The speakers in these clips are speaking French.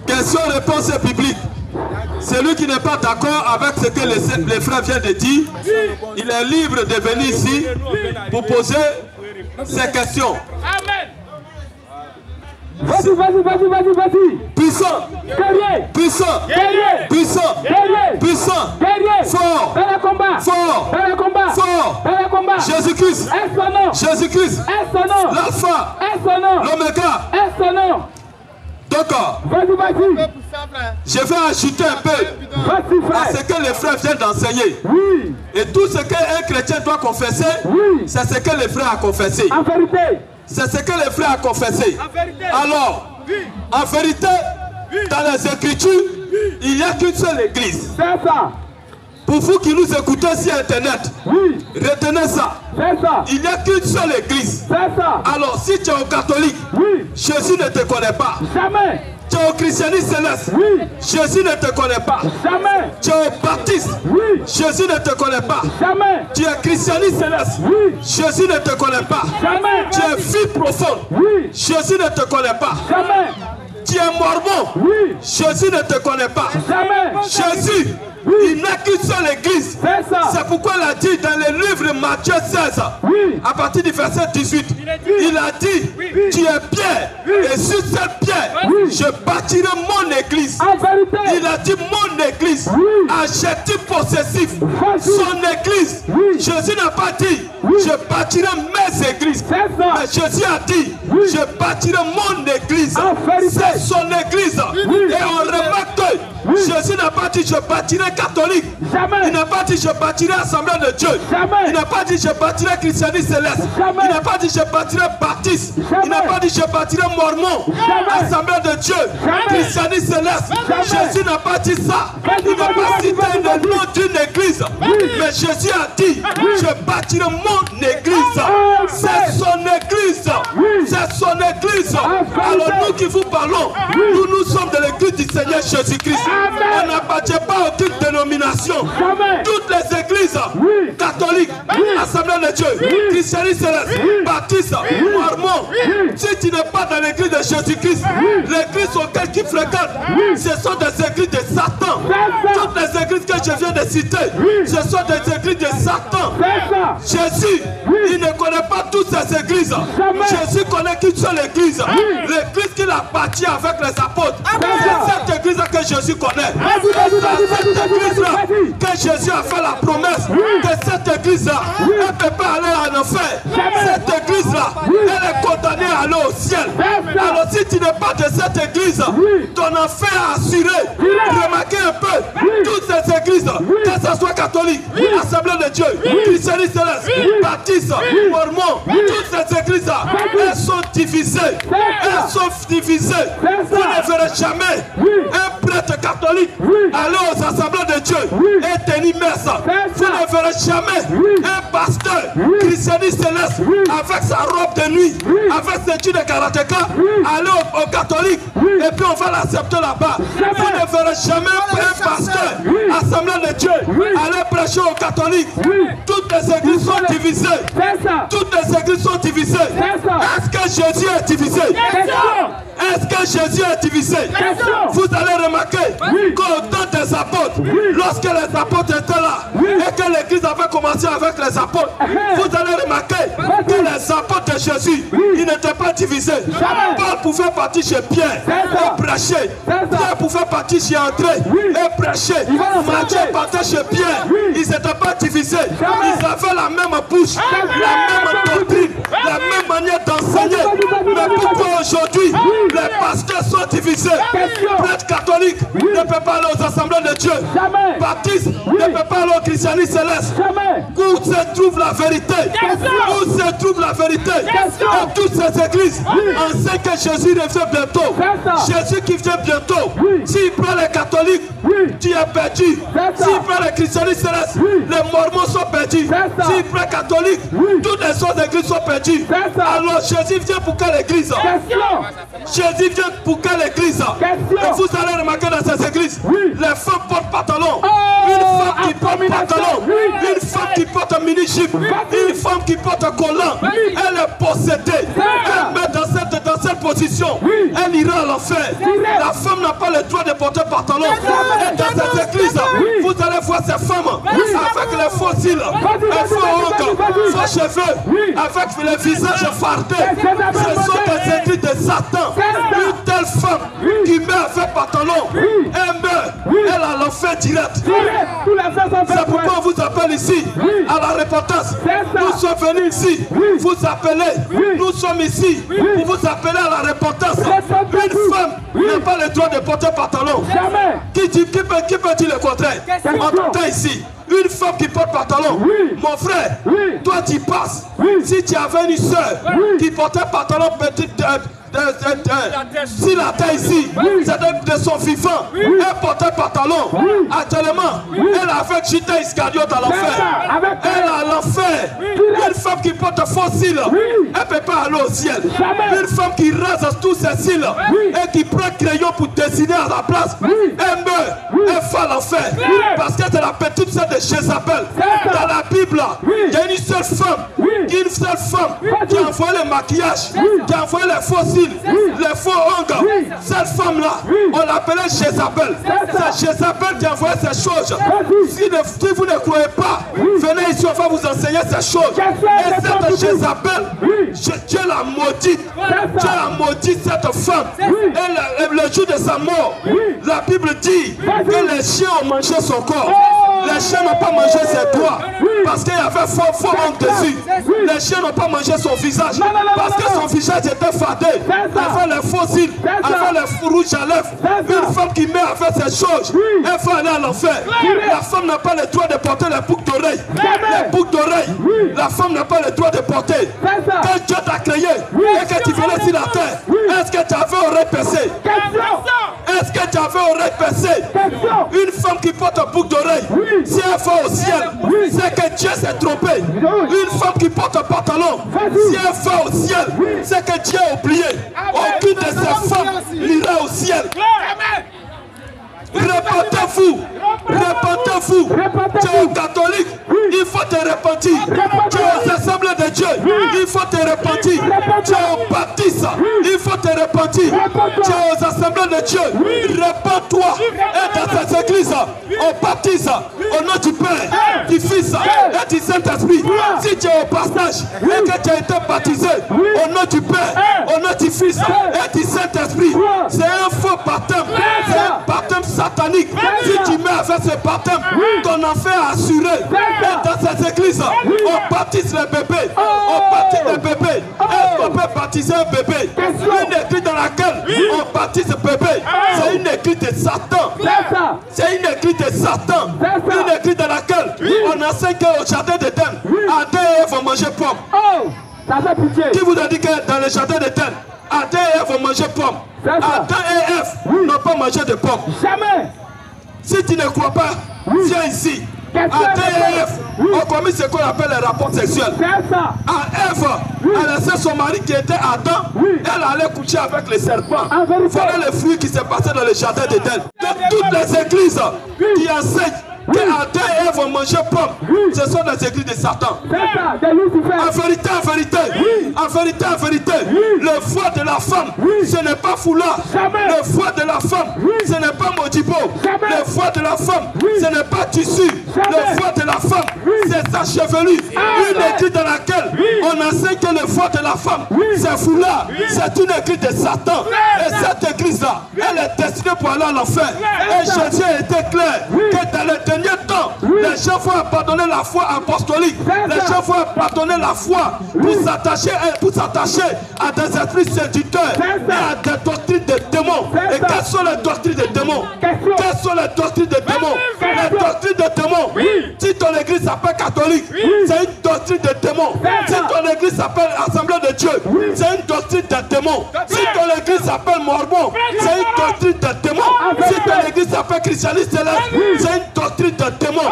Question-réponse publique. Celui qui n'est pas d'accord avec ce que les frères viennent de dire, il est libre de venir ici pour poser ses questions. Amen. Vas-y. Puissant. Guerrier. Puissant. Guerrier. Puissant. Guerrier. Puissant. Guerrier. Fort. Dans le combat. Fort. Dans le combat. Fort. Dans le combat. Jésus-Christ. Est son nom. Jésus-Christ. Est son nom. L'alpha. Est son nom. L'oméga. Est son nom. D'accord. Vas-y. Je vais ajouter un peu Vas-y, à frère. ce que les frères viennent d'enseigner. Oui. Et tout ce qu'un chrétien doit confesser, Oui. c'est ce que les frères ont confessé. En vérité. C'est ce que les frères ont confessé. Alors, en vérité, dans les Écritures, il n'y a qu'une seule église. C'est ça. Pour vous qui nous écoutez sur Internet, Oui. retenez ça. C'est ça. Il n'y a qu'une seule église. C'est ça. Alors, si tu es au catholique, Oui. Jésus ne te connaît pas. Jamais. Tu es au christianisme céleste, Oui. Jésus ne te connaît pas. Jamais. Tu es au baptiste, Oui. Jésus ne te connaît pas. Jamais. Tu es christianisme céleste, Oui. Jésus ne te connaît pas. Jamais. Tu es vie profonde, Oui. Jésus ne te connaît pas. Jamais. Tu es mormon, Oui. Jésus ne te connaît pas. Jamais. Jésus, il n'a qu'une seule église. C'est ça. C'est pourquoi il a dit dans le livre de Matthieu 16, Oui. à partir du verset 18, il a dit, tu es Pierre, et sur cette pierre, Oui. je bâtirai mon église. En vérité. Il a dit mon église, Oui. adjectif possessif, Vas-y. son église. Oui. Jésus n'a pas dit, Oui. je bâtirai mes églises. C'est ça. Mais Jésus a dit, Oui. je bâtirai mon église. En vérité. C'est son église. Oui. Et on remarque que Oui. Jésus n'a pas dit, je bâtirai catholique. Jamais. Il n'a pas dit, je bâtirai Assemblée de Dieu. Jamais. Il n'a pas dit, je bâtirai christianisme céleste. Jamais. Il n'a pas dit, je bâtirai baptiste. Jamais. Il n'a pas dit, je bâtirai mormon. Jamais. Assemblée de Dieu. Jamais. Christianisme céleste. Jamais. Jésus n'a pas dit ça. Vas-y, Il n'a vas-y, pas vas-y, cité vas-y, le vas-y. nom d'une église. Mais Jésus a dit, je bâtirai mon église. Amen. C'est son église. Oui. C'est son église. Amen. Alors nous qui vous parlons, nous sommes de l'église du Seigneur Jésus-Christ. Amen. On n'appartient pas à aucune dénomination. Jamais. Toutes les églises Oui. catholiques, Assemblée de Dieu, christianisme céleste, baptiste, mormon, si tu n'es pas dans l'église de Jésus-Christ, l'église auquel tu fréquentes, ce sont des églises de Satan. Toutes les églises que je viens de citer, ce sont des églises de Satan. C'est ça. Jésus, il ne connaît pas toutes ces églises. Jamais. Jésus connaît qu'une seule église. L'église qu'il a bâtie avec les apôtres. C'est cette église que Jésus connaît. C'est cette église-là que Jésus a fait la promesse que cette église-là, elle ne peut pas aller en enfer. Cette église-là, elle est condamnée à aller au ciel. Alors si tu n'es pas de cette église, ton enfer est assuré. Remarquez un peu, toutes ces églises, que ce soit catholique, Assemblée de Dieu, christianisme céleste, baptiste, mormon, toutes ces églises-là, elles sont divisées. Elles sont divisées. Vous ne verrez jamais un prêtre catholique aller aux assemblées de Dieu et tenir messe. Vous ne verrez jamais un pasteur christianiste céleste avec sa robe de nuit, avec ses études de karatéka, aller au catholique et puis on va l'accepter là-bas. Vous ne verrez jamais un pasteur assemblée de Dieu aller prêcher aux catholiques. Toutes les églises sont divisées. Toutes les églises sont divisées. Est-ce que Jésus est divisé? Est-ce que Jésus est divisé? Vous allez remarquer qu'au temps des apôtres, lorsque les apôtres étaient là et que l'église avait commencé avec les apôtres, vous allez remarquer que les apôtres de Jésus, ils n'étaient pas divisés. Paul pouvait partir chez Pierre et prêcher. Pierre pouvait partir chez André et prêcher. Matthieu partait chez Pierre. Ils n'étaient pas divisés. Ils avaient la même bouche, la même doctrine, la même manière d'enseigner. Mais pourquoi aujourd'hui les pasteurs sont divisés? Prêtre catholique ne peut pas aller aux assemblées de Dieu. Baptiste ne peut pas parle au christianisme céleste. Jamais. Où se trouve la vérité? Où se trouve la vérité? Et toutes ces églises enseignent que Jésus revient bientôt. Jésus qui vient bientôt. S'il prend les catholiques, tu es perdu. S'il prend les christianistes célestes, les mormons sont perdus. S'il prend les catholiques, toutes les autres églises sont perdues. Alors Jésus vient pour quelle église? Jésus vient pour quelle église? Et vous allez remarquer dans ces églises, les femmes portent pantalon. Une femme qui porte pantalon, une femme qui porte un mini-jupe, une femme qui porte un collant, elle est possédée. Elle met dans cette position, elle ira à l'enfer. La femme n'a pas le droit de porter pantalon. Et dans cette église, vous allez voir ces femmes avec les faux cils, les faux ongles, faux cheveux, avec les visages fardés. Ce sont des églises de Satan. Une telle femme qui met avec pantalon, elle meurt, elle a l'enfer direct. C'est pourquoi on vous appelle ici à la repentance. Nous sommes venus ici, vous appelez, nous sommes ici pour vous appeler à la repentance. Une femme n'a pas le droit de porter pantalon. Qui peut dire le contraire? En tout temps ici, une femme qui porte pantalon, mon frère, toi tu passes. Si tu avais une soeur qui portait pantalon petit, si la terre ici, c'est de son vivant, elle portait pantalon. Actuellement, elle a fait Judas Iscariote à l'enfer. Elle a l'enfer. Une femme qui porte faux cils, elle ne peut pas aller au ciel. Une femme qui rase tous ses cils et qui prend crayon pour dessiner à la place, elle meurt, elle fait à l'enfer. Parce que c'est la petite sœur de Jézabel. Dans la Bible, il y a une seule femme qui a envoyé le maquillage, qui a envoyé les faux cils, les faux ongles. Cette femme-là, on l'appelait Jézabel. C'est Jézabel qui a envoyé ces choses. Si vous ne croyez pas, venez ici, on va vous enseigner ces choses. Et cette Jézabel, Dieu l'a maudite. Dieu a maudit cette femme. Et le jour de sa mort, la Bible dit que les chiens ont mangé son corps. Les chiens n'ont pas mangé ses doigts parce qu'il y avait faux ongles dessus. Les chiens n'ont pas mangé son visage parce que son visage était fadé. Avec les faux cils, avec les rouges à lèvres. Une femme qui met avec ces choses, elle va aller à l'enfer. La femme n'a pas le droit de porter les boucles d'oreilles. Les boucles d'oreilles, la femme n'a pas le droit de porter. Quand Dieu t'a créé et que tu venais sur la terre, est-ce que tu avais oreille percée? Est-ce que tu avais oreille percée? Une femme qui porte un boucle d'oreille, si elle va au ciel, c'est que Dieu s'est trompé. Une femme qui porte un pantalon, si elle va au ciel, c'est que Dieu a oublié. Aucune de ces femmes n'ira au ciel. Répentez-vous, répentez-vous. Tu es catholique, il faut te repentir. Tu es aux assemblées de Dieu, il faut te repentir. Tu es au baptiste, il faut te repentir. Tu es aux assemblées de Dieu, repens-toi. Et dans cette église, on baptise au nom du Père, du Fils et du Saint-Esprit. Si tu es au passage et que tu as été baptisé au nom du Père, au nom du Fils et du Saint-Esprit, c'est un faux baptême. C'est un baptême satanique. Si tu mets avec ce baptême, ton enfer est assuré. Et dans cette église, on baptise les bébés. On baptise les bébés. Est-ce qu'on peut baptiser un bébé? Une église dans laquelle on baptise un bébé, c'est une église de Satan. C'est une église de Satan. Une église dans laquelle on enseigne qu'au jardin d'Éden, Adam et Ève vont manger pomme. Qui vous a dit que dans le jardin d'Éden, Adam et Ève vont manger pomme? Adam et Ève n'ont pas mangé de pommes. Jamais. Si tu ne crois pas, viens ici. Adam et Ève ont commis ce qu'on appelle les rapports sexuels. Ève a laissé son mari qui était Adam. Elle allait coucher avec les serpents. Voilà le fruit qui s'est passé dans le jardin d'Éden. Toutes les églises qui enseignent que Adam et Ève ont mangé pomme, ce sont des églises de Satan. En vérité, en vérité, en vérité, en vérité, le foie de la femme, ce n'est pas foulard. Le foie de la femme, ce n'est pas modibo. Le foie de la femme, ce n'est pas tissu. Le foie de la femme, c'est sa chevelure. Une église dans laquelle on enseigne que le foie de la femme, c'est foulard. C'est une église de Satan. Et cette église-là, elle est destinée pour aller à l'enfer. Et Jésus a été clair que dans le dernier temps, maintenant, les gens vont abandonner la foi apostolique. Les gens vont abandonner la foi pour s'attacher à des esprits séducteurs et à des doctrines de démons. Et quelles sont les doctrines de démons? Quelles sont les doctrines de démons? Les doctrines de démons. Si ton église s'appelle catholique, c'est une doctrine de démons. Si ton église s'appelle Assemblée de Dieu, c'est une doctrine de démons. Si ton église s'appelle Mormon, c'est une doctrine de démons. Si ton église s'appelle Christianisme céleste, c'est une doctrine de démons.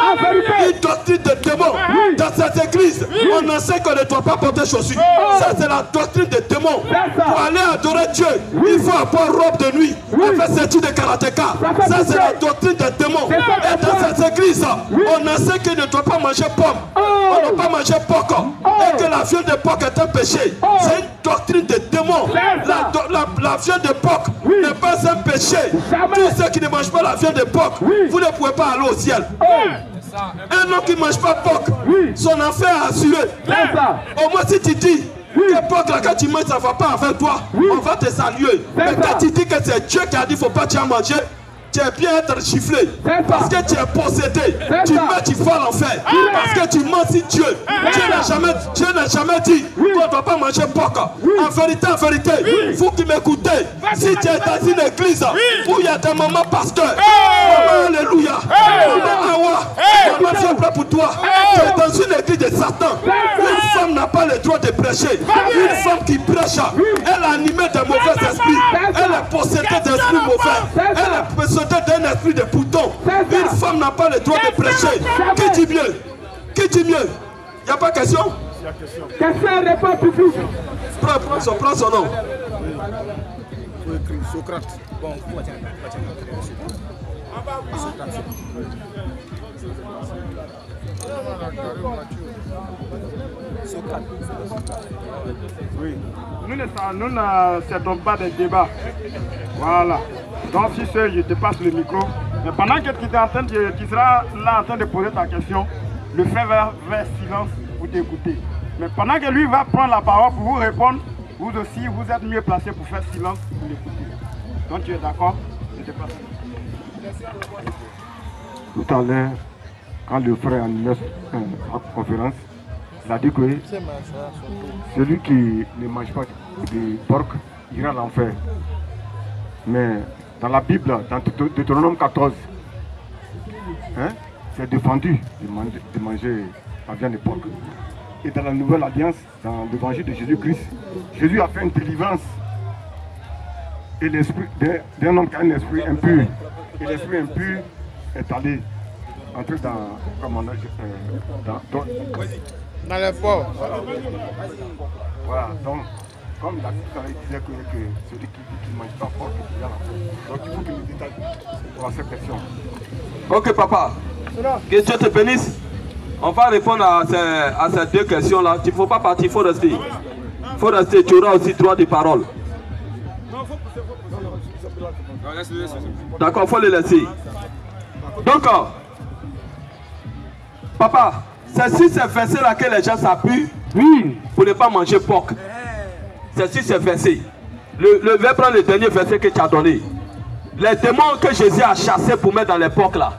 Une doctrine de démons. Dans cette église, on enseigne qu'on ne doit pas porter chaussures. Ça, c'est la doctrine de démons. Pour aller adorer Dieu, il faut avoir robe de nuit avec ceinture de karatéka. Ça, c'est la doctrine de démons. Et dans cette église, on enseigne qu'il ne doit pas manger pomme. On ne doit pas manger porc. Et que la viande de porc est un péché. C'est une doctrine de démons. La viande de porc n'est pas un péché. Tous ceux qui ne mangent pas la viande de porc, vous ne pouvez pas aller au ciel. Un homme qui ne mange pas porc, son enfer est assuré. Au moins si tu dis que porc là, quand tu manges, ça ne va pas avec toi, on va te saluer. Mais quand tu dis que c'est Dieu qui a dit qu'il ne faut pas te manger, tu es bien être chifflé. Parce que tu es possédé. Tu meurs, tu vas à l'enfer. Parce que tu mens si Dieu. Dieu n'a jamais dit qu'on ne doit pas manger porc. En vérité, vous qui m'écoutez, si tu es dans une église où il y a des mamans pasteurs, maman alléluia, maman awa, maman c'est prêt pour toi. Tu es dans une église de Satan. Une femme n'a pas le droit de prêcher. Une femme qui prêche, elle est animée de mauvais esprits. Elle est possédée d'esprits mauvais. Elle est possédée d'un esprit de bouton. Une femme n'a pas le droit de prêcher. Qui dit mieux? Qui dit mieux? Il n'y a pas question? Question répond public. Prends son nom. Socrate. Oui. Nous ne cédons pas des débats. Voilà. Donc si je te passe le micro, mais pendant que tu seras là en train de poser ta question, le frère va faire silence pour t'écouter. Mais pendant que lui va prendre la parole pour vous répondre, vous aussi, vous êtes mieux placé pour faire silence pour l'écouter. Donc tu es d'accord? Je te passe. Tout à l'heure, quand le frère animait la conférence, il a dit que celui qui ne mange pas de porc ira à l'enfer. Mais dans la Bible, dans Deutéronome 14, c'est défendu de manger la viande de porc. Et dans la Nouvelle Alliance, dans l'évangile de Jésus-Christ, Jésus a fait une délivrance. Et l'esprit d'un homme qui a un esprit impur. Et l'esprit impur est allé entrer dans le port. Voilà, donc, comme la Bible disait que celui qui ne mange pas porc, il y a la. Donc il faut que nous détaillions pour cette question. Ok papa, que Dieu te bénisse. On va répondre à ces deux questions-là. Il ne faut pas partir, il faut rester. Il faut rester, tu auras aussi droit de parole. D'accord, il faut les laisser. Donc, papa, c'est sur ces versets-là que les gens s'appuient pour ne pas manger porc. C'est sur ces versets. Le verbe prend le dernier verset que tu as donné. Les démons que Jésus a chassés pour mettre dans les porcs là.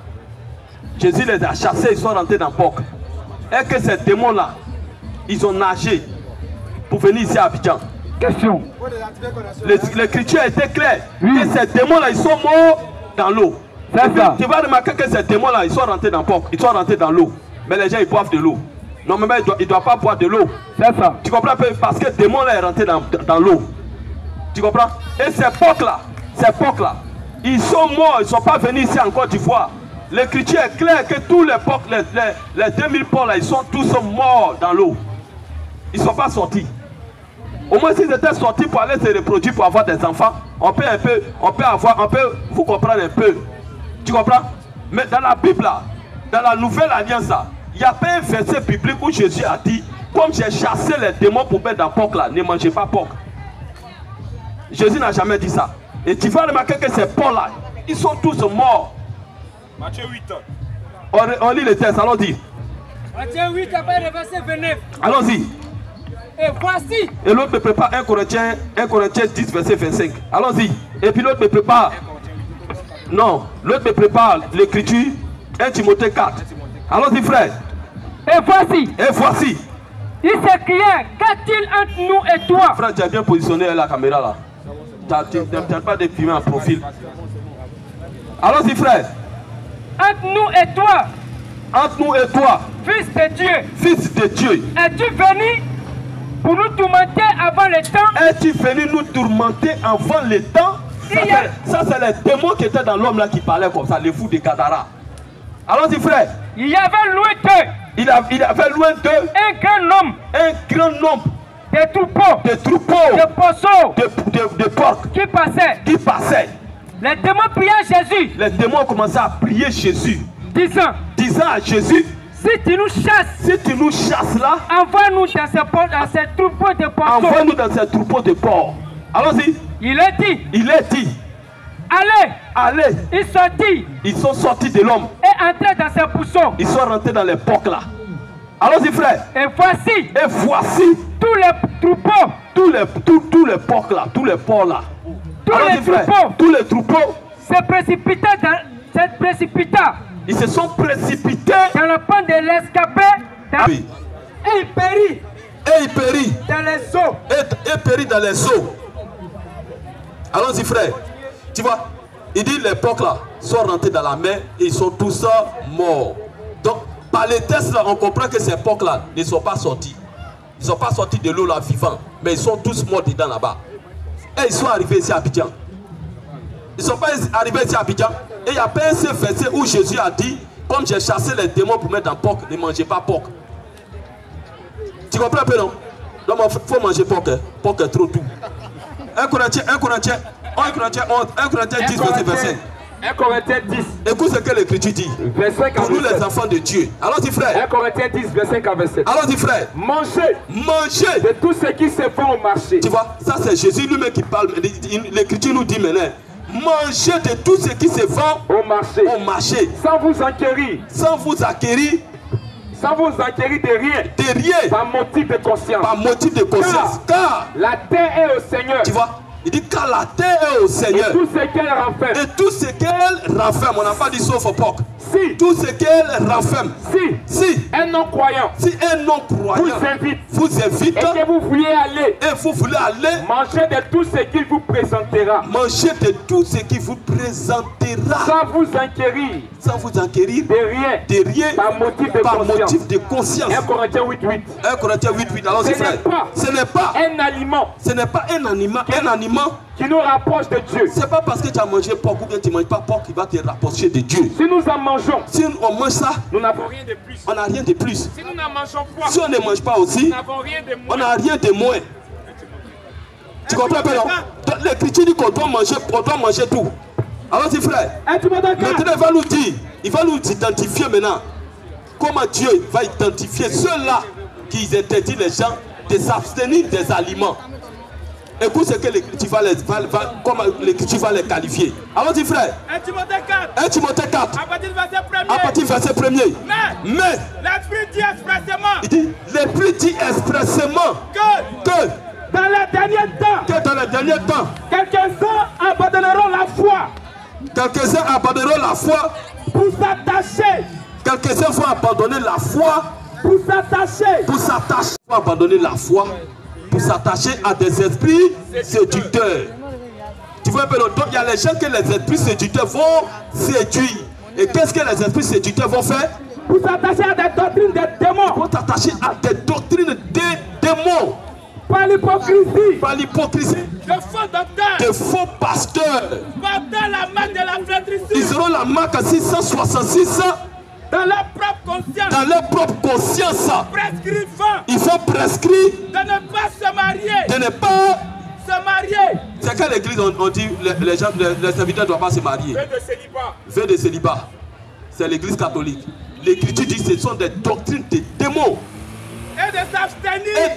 Jésus les a chassés, ils sont rentrés dans le porc. Et que ces démons-là, ils ont nagé pour venir ici à Abidjan. Question. L'écriture était claire. Que ces démons-là, ils sont morts dans l'eau. Tu vas remarquer que ces démons-là, ils sont rentrés dans le porc. Ils sont rentrés dans l'eau. Mais les gens, ils boivent de l'eau. Normalement, ils ne doivent pas boire de l'eau. C'est ça. Tu comprends? Parce que le démon-là est rentré dans l'eau. Tu comprends? Et ces porcs-là, ils sont morts. Ils ne sont pas venus ici en Côte d'Ivoire. L'écriture est claire que tous les porcs, les 2000 porcs là, ils sont tous morts dans l'eau. Ils ne sont pas sortis. Au moins s'ils étaient sortis pour aller se reproduire, pour avoir des enfants, on peut vous comprendre un peu. Tu comprends? Mais dans la Bible là, dans la Nouvelle Alliance là, il n'y a pas un verset biblique où Jésus a dit, comme j'ai chassé les démons pour mettre dans le porc là, ne mangez pas porc. Jésus n'a jamais dit ça. Et tu vas remarquer que ces porcs là, ils sont tous morts. Matthieu 8. On lit le texte, allons-y. Matthieu 8, après le verset 29. Allons-y. Et voici. Et l'autre me prépare 1 Corinthiens 10, verset 25. Allons-y. Et puis l'autre me prépare. Non, l'autre me prépare l'écriture 1 Timothée 4. Allons-y, frère. Et voici, il s'écriait, qu'a-t-il entre nous et toi? Frère, tu as bien positionné la caméra là. Tu n'as pas de filmer en profil. Allons-y, frère. Entre nous et toi, Entre nous et toi, Fils de Dieu, Fils de Dieu, es-tu venu pour nous tourmenter avant le temps? es-tu venu nous tourmenter avant le temps? Ça, c'est les démons qui étaient dans l'homme là qui parlaient comme ça, les fous de Gadara. Allons-y, frère. Il y avait loin d'eux Il avait loin d'eux un grand nombre de troupeaux, de poisson de porcs qui passaient. Les démons priaient Jésus. Les démons ont commencé à prier Jésus, disant à Jésus, si tu nous chasses là, envoie-nous dans ces troupeaux de poissons. Envoie-nous dans ces troupeaux de porcs. Allons-y. Il est dit, allez. Ils sont sortis de l'homme et entrés dans ces bouchons. Ils sont rentrés dans les porcs là. Allons-y, frère. Et voici tous les troupeaux, tous les porcs là, tous les porcs là. Tous les troupeaux se précipita. Ils se sont précipités dans le pan de l'escapé. Oui. Et il périt dans les eaux. Et périt dans les eaux. Allons-y, frère. Tu vois, il dit les porcs là sont rentrés dans la mer et ils sont tous morts. Donc, par les tests là, on comprend que ces porcs là ne sont pas sortis. Ils ne sont pas sortis de l'eau là vivants, mais ils sont tous morts dedans là-bas. Et ils sont arrivés ici à Abidjan. Ils ne sont pas arrivés ici à Abidjan. Et il n'y a pas un seul verset où Jésus a dit, comme j'ai chassé les démons pour mettre dans porc, ne mangez pas porc. Tu comprends un peu, non? Donc il faut manger porc. Porc est trop doux. 1 Corinthiens 10, verset 1 Corinthiens 10. Écoute ce que l'Écriture dit. Pour nous les enfants de Dieu. Allons-y, frère. 1 Corinthiens 10, verset 5 à 27. Allons-y, frère. Mangez de tout ce qui se vend au marché. Tu vois, ça c'est Jésus lui-même qui parle. L'Écriture nous dit maintenant, mangez de tout ce qui se vend au marché. Sans vous acquérir de rien. Par motif de conscience. Car la terre est au Seigneur. Tu vois, il dit car la terre est au Seigneur. Et tout ce qu'elle renferme. On n'a pas dit sauf au porc. Si. Tout ce qu'elle renferme. Si. Un non-croyant. Vous invite. Et que vous vouliez aller. Manger de tout ce qu'il vous présentera. Sans vous enquérir. De rien. Par motif de conscience. 1 Corinthiens 8:8. Alors ce n'est pas un aliment qui nous rapproche de Dieu. C'est pas parce que tu as mangé porc ou bien tu ne manges pas porc qui va te rapprocher de Dieu. Si nous en mangeons, si on mange ça, nous n'avons rien de plus. On n'a rien de plus. Si nous n'en mangeons pas, si on ne mange pas aussi, on n'a rien de moins. Tu comprends pas, non? L'Écriture dit qu'on doit manger tout. Alors, si frère, maintenant il va nous identifier maintenant. Comment Dieu va identifier ceux-là qui interdisent les gens de s'abstenir des aliments. Écoute ce que l'Écriture va les qualifier. Alors dis frère. 1 Timothée 4. À partir du verset 1er. Mais l'Esprit dit expressément. Il dit, l'Esprit dit expressément que dans les derniers temps, quelques-uns abandonneront la foi. Pour s'attacher. Quelques-uns vont abandonner la foi. Pour s'attacher. Vont abandonner la foi. Pour s'attacher à des esprits séducteurs. Tu vois un peu, donc il y a les gens que les esprits séducteurs vont séduire. Et qu'est-ce que les esprits séducteurs vont faire? Pour s'attacher à des doctrines des démons. Pour t'attacher à des doctrines des démons. Par l'hypocrisie. De faux pasteurs. Portant la marque de la flétrissure. Ils auront la marque 666. Dans leur propre conscience. Prescrivant. Il faut prescrire. De ne pas se marier. De ne pas se marier. C'est qu'à l'église on dit les gens, les serviteurs ne doivent pas se marier. Vœu de célibat. C'est l'église catholique. L'Écriture dit que ce sont des doctrines de démons. Et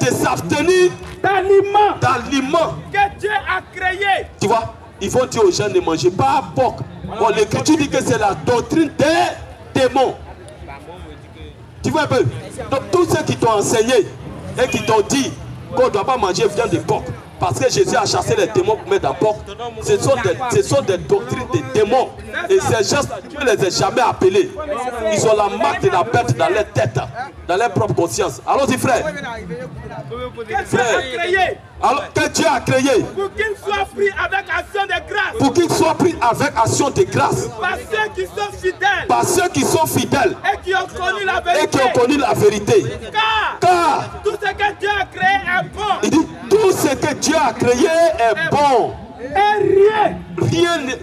de s'abstenir d'aliments que Dieu a créés. Tu vois, ils vont dire aux gens ne mangez pas porc. Bon, l'Écriture dit que c'est la doctrine des démons. Tu vois un peu? Donc tous ceux qui t'ont enseigné et qui t'ont dit qu'on ne doit pas manger viande de porc, Parce que Jésus a chassé les démons pour mettre en porte. Ce sont des doctrines des démons. Et ces gens, Dieu ne les a jamais appelés. Ils ont la marque de la bête dans leur tête, dans leur propre conscience. Allons-y, frère. Alors que Dieu a créé. Pour qu'il soit pris avec action de grâce. Pour qu'il soit pris avec action de grâce. Par ceux qui sont fidèles. Par ceux qui sont fidèles. Et qui ont connu la vérité. Et qui ont connu la vérité. Car tout ce que Dieu a créé est bon. Il dit tout ce que Dieu a créé est bon. Et rien ne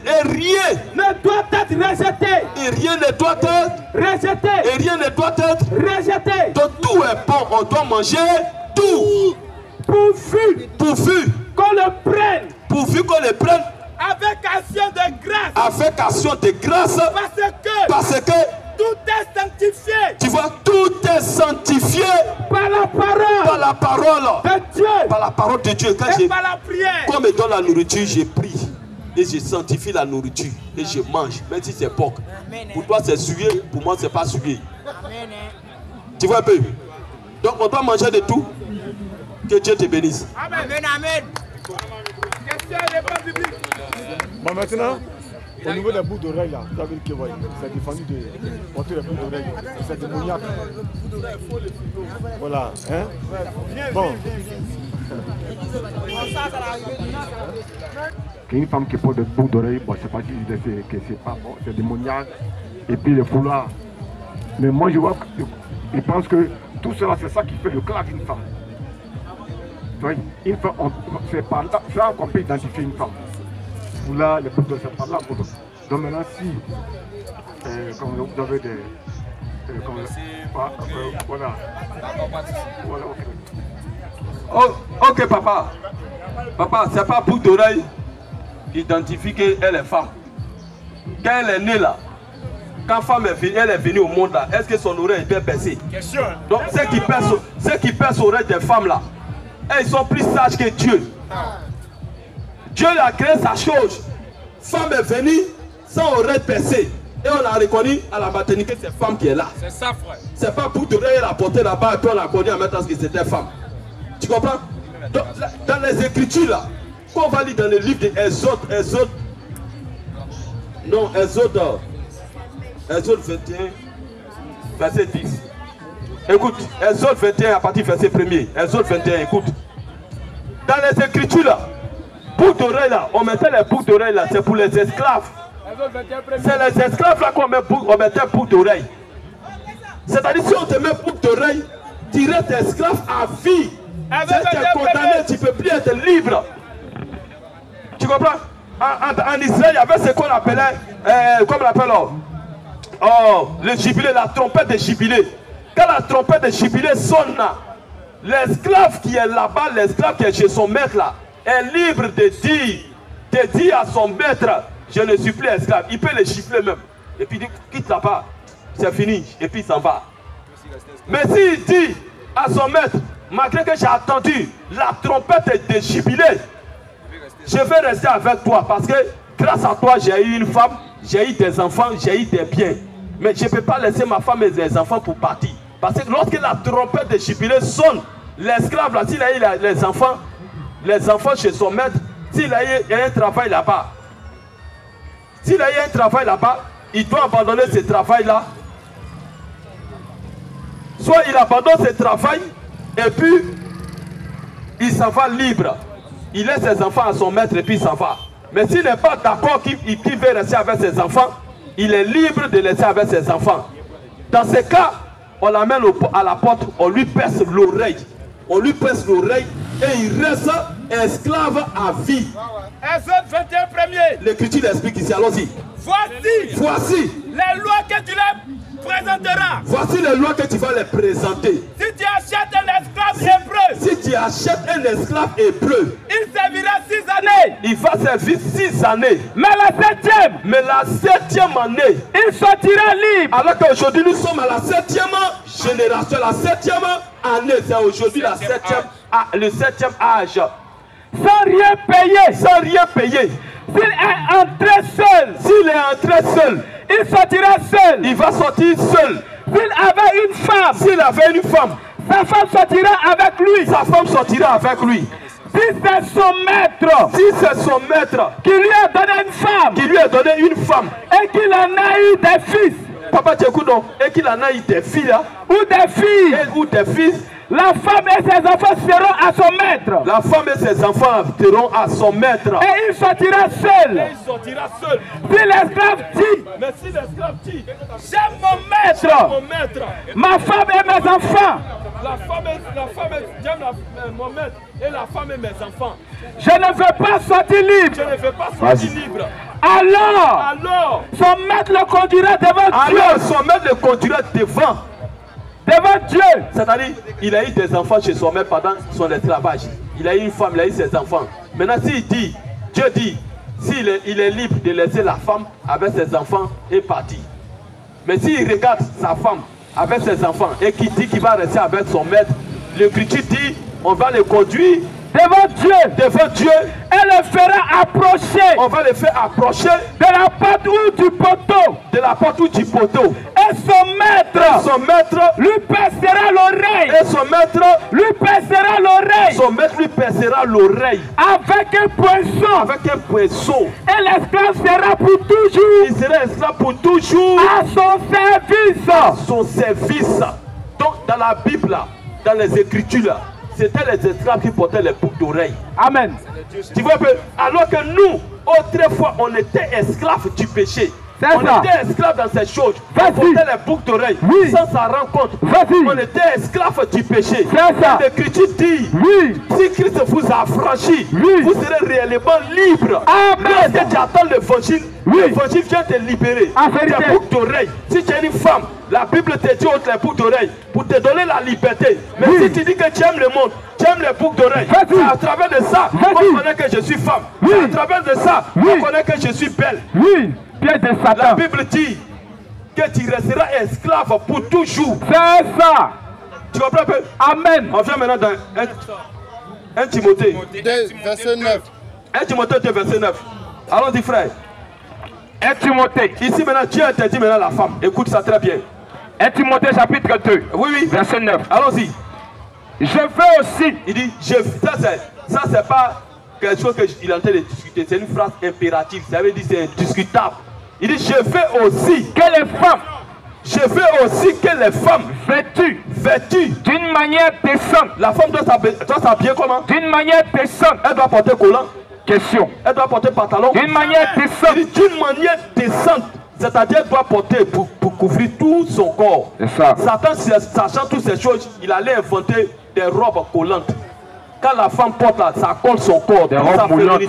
doit être rejeté. Et rien ne doit être rejeté. Et rien ne doit être rejeté. Donc tout est bon. On doit manger tout. Pourvu qu'on le prenne. Pourvu qu'on le prenne. Avec action de grâce. Avec action de grâce. Parce que tout est sanctifié. Tu vois, tout est sanctifié par la parole. Par la parole de Dieu. Par la parole de Dieu. Quand par la prière. Quand on me donne la nourriture, je prie. Et je sanctifie la nourriture. Et je mange. Même si c'est porc. Pour toi, c'est souillé. Pour moi, c'est pas souillé. Tu vois un peu. Donc, on doit manger de tout. Que Dieu te bénisse. Amen. Amen. Bon, maintenant, au niveau des bouts d'oreilles, là, vous avez le kévoy. C'est défendu de porter les bouts d'oreilles. C'est démoniaque. Voilà. Hein? Bon. Une femme qui porte des bouts d'oreilles, bon, je ne sais pas si c'est pas bon, c'est démoniaque. Et puis les foulards. Mais moi, je vois qu'ils pensent que tout cela, c'est ça qui fait le claque d'une femme. Une femme, c'est par là qu'on peut identifier une femme. Là, les bouts de c'est par là. Donc maintenant, si comme vous avez des voilà. Voilà, ok, papa. Papa, c'est pas bout d'oreille qui identifie qu'elle est femme. Quand elle est née là, quand femme est venue, elle est venue au monde là, est-ce que son oreille est bien percée? Donc ceux qui percent l'oreille des femmes là, ils sont plus sages que Dieu. Dieu a créé sa chose. Femme est venue sans oreille percée. Et on a reconnu à la maternité que c'est femme qui est là. C'est ça, frère. C'est pas pour te la porter là-bas et puis on a connu en mettant ce que c'était femme. Tu comprends? Donc, dans les écritures là, quand on va lire dans le livre d'Exode, Exode 21, verset 10. Écoute, Exode 21 à partir du verset 1er. Exode 21, écoute. Dans les écritures là, boucles d'oreilles là, on mettait les boucles d'oreilles là, c'est pour les esclaves. C'est les esclaves là qu'on mettait boucles d'oreilles. C'est-à-dire si on te met boucles d'oreilles, tu restes esclave à vie. Si tu es condamné, tu ne peux plus être libre. Tu comprends? En Israël, il y avait ce qu'on appelait, comme on l'appelle, le jubilé, la trompette de jubilé. Quand la trompette de jubilé sonne, l'esclave qui est là-bas, l'esclave qui est chez son maître là, est libre de dire à son maître, je ne suis plus esclave. Il peut le gifler même. Et puis il dit, quitte là-bas, c'est fini. Et puis il s'en va. Mais s'il dit à son maître, malgré que j'ai attendu la trompette de jubilé, je vais rester avec toi parce que grâce à toi, j'ai eu une femme, j'ai eu des enfants, j'ai eu des biens. Mais je ne peux pas laisser ma femme et mes enfants pour partir. Parce que lorsque la trompette de jubilé sonne, l'esclave là, s'il a eu les enfants chez son maître, s'il a eu un travail là-bas, il doit abandonner ce travail-là. Soit il abandonne ce travail et puis il s'en va libre. Il laisse ses enfants à son maître et puis il s'en va. Mais s'il n'est pas d'accord qu'il veut rester avec ses enfants, il est libre de laisser avec ses enfants. Dans ce cas, on l'amène à la porte, on lui perce l'oreille. On lui perce l'oreille et il reste esclave à vie. Exode 21 premier. L'écriture explique ici, allons-y. Voici les lois que tu les présenteras. Voici les lois que tu vas les présenter. Si tu achètes un esclave hébreu. Si tu achètes un esclave hébreu. Il servira 6 années. Il va servir 6 années. Mais la 7e année, il sortira libre. Alors qu'aujourd'hui nous sommes à la 7e génération, la 7e année. C'est aujourd'hui le 7e âge. Sans rien payer. S'il est entré seul, il sortira seul. Il va sortir seul. S'il avait une femme, sa femme sortira avec lui. Si c'est son maître si c'est son maître qui lui a donné une femme qui lui a donné une femme, et qu'il en a eu des fils papa tu écoutes donc, et qu'il en a eu des filles là, ou des filles, ou des fils, la femme et ses enfants seront à son maître. la femme et ses enfants seront à son maître. Et il sortira seul. Il sortira seul. Si l'esclave dit, Mais si l'esclave dit, j'aime mon maître, mon maître, ma femme et mes enfants, j'aime mon maître et la femme et mes enfants. je ne veux pas sortir libre. Je ne vais pas sortir libre. Alors, son maître le conduira devant Dieu. Alors son maître le conduira Devant Dieu. C'est-à-dire, il a eu des enfants chez son maître pendant son esclavage. Il a eu une femme, il a eu ses enfants. Maintenant, s'il dit, Dieu dit, il est libre de laisser la femme avec ses enfants et partir. Mais s'il regarde sa femme avec ses enfants et qu'il dit qu'il va rester avec son maître, l'Écriture dit, on va le conduire devant Dieu, et le fera approcher. On va le faire approcher de la porte ou du poteau. De la porte ou du poteau. Et son maître lui percera l'oreille. Et son maître lui percera l'oreille. Son maître lui percera l'oreille. Avec un poinçon. Avec un poinçon. Et l'esclave sera pour toujours. Il sera esclave pour toujours. À son service. À son service. Donc dans la Bible, là, dans les Écritures, là, c'était les esclaves qui portaient les boucles d'oreilles. Amen. Tu vois un peu? Alors que nous, autrefois, on était esclaves du péché. On était esclaves dans ces choses. On portait les boucles d'oreilles sans s'en rendre compte. On était esclaves du péché. L'Écriture dit, si Christ vous a affranchi, vous serez réellement libre. Lorsque tu attends l'évangile, l'évangile vient te libérer. Tes boucles d'oreilles. Si tu es une femme, la Bible te dit ôte les boucles d'oreilles pour te donner la liberté. Mais si tu dis que tu aimes le monde, tu aimes les boucles d'oreilles, à travers de ça, on connaît que je suis femme. À travers de ça, on connaît que je suis belle. La Bible dit que tu resteras esclave pour toujours. C'est ça. Tu comprends un peu? Amen. On vient maintenant dans 1 Timothée 2, verset 9. 1 Timothée 2, verset 9. Allons-y, frère. 1 Timothée. Ici maintenant, Dieu interdit maintenant la femme. Écoute ça très bien. 1 Timothée chapitre 2. Oui. Verset 9. Allons-y. Je veux aussi. Il dit, ça c'est pas quelque chose qu'il est en train de discuter. C'est une phrase impérative. Ça veut dire c'est indiscutable. Il dit, je veux aussi que les femmes. Je veux aussi que les femmes vêtues d'une manière décente. La femme doit s'habiller comment? D'une manière décente. Elle doit porter collant. Question. Elle doit porter pantalon. D'une manière décente. D'une manière décente. C'est-à-dire qu'elle doit porter pour couvrir tout son corps. C'est ça. Satan, sachant toutes ces choses, il allait inventer des robes collantes. Quand la femme porte là, ça colle son corps, des robes moulantes.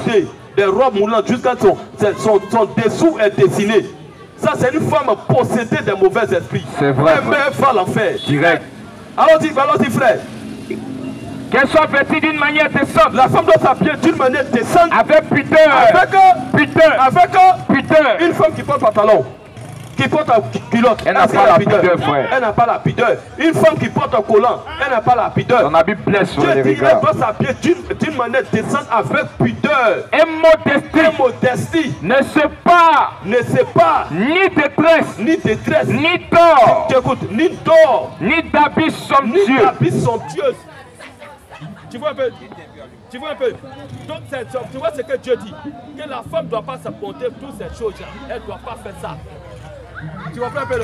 Des robes moulantes jusqu'à son dessous est dessiné. Ça, c'est une femme possédée des mauvais esprits. C'est vrai. Elle va l'enfer. Direct. Allons-y, frère. Qu'elle soit vêtue d'une manière décente. La femme doit s'habiller d'une manière décente. Avec pudeur. Avec une femme qui porte pantalon, qui porte un culotte, elle n'a pas la pudeur, frère. Elle n'a pas la pudeur. Une femme qui porte un collant, elle n'a pas la pudeur. Son habit blesse sur les regards. Elle doit s'habiller d'une manière décente avec pudeur. Et modestie. Ne sait pas. Ni détresse. Ni tort. Écoute, ni tort. Ni d'habits somptueux. Tu vois un peu. Donc, tu vois ce que Dieu dit. Que la femme ne doit pas se porter toutes ces choses-là. Elle ne doit pas faire ça. Tu vois un peu.